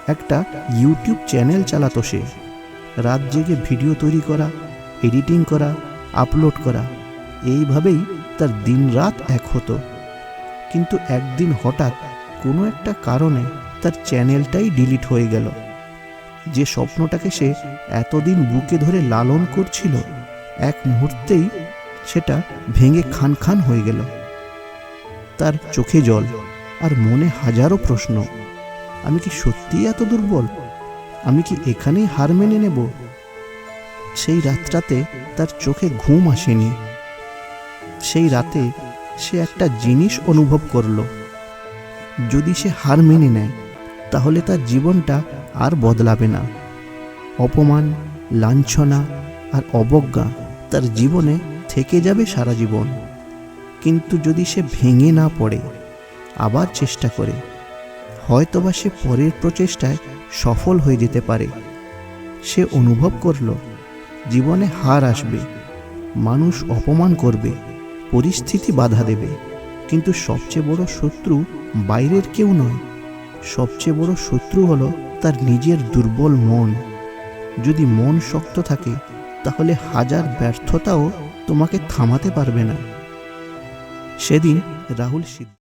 একটা YouTube channel চালাতো সে। রাত জেগে ভিডিও তৈরি করা, এডিটিং করা, আপলোড করা, এইভাবেই তার দিনরাত এক হতো। কিন্তু একদিন হঠাৎ কোনো একটা কারণে তার চ্যানেলটাই ডিলিট হয়ে গেল। যে স্বপ্নটাকে সে এতদিন বুকে ধরে লালন করছিল, এক মুহূর্তেই সেটা ভেঙে খান খান হয়ে গেল। তার চোখে জল আর মনে হাজারো প্রশ্ন। আমি কি সত্যিই এত দুর্বল? আমি কি এখানেই হার মেনে নেব? সেই রাতটাতে তার চোখে ঘুম আসেনি। সেই রাতে সে একটা জিনিস অনুভব করল, যদি সে হার মেনে নেয় তাহলে তার জীবনটা আর বদলাবে না। অপমান, লাঞ্ছনা আর অবজ্ঞা তার জীবনে থেকে যাবে সারা জীবন। কিন্তু যদি সে ভেঙে না পড়ে, আবার চেষ্টা করে, হয়তোবা সে পরের প্রচেষ্টায় সফল হয়ে যেতে পারে। সে অনুভব করল জীবনে হার আসবে, মানুষ অপমান করবে, পরিস্থিতি বাধা দেবে, কিন্তু সবচেয়ে বড় শত্রু বাইরের কেউ নয়। সবচেয়ে বড় শত্রু হলো তার নিজের দুর্বল মন। যদি মন শক্ত থাকে তাহলে হাজার ব্যর্থতাও তোমাকে থামাতে পারবে না। সেদিন রাহুল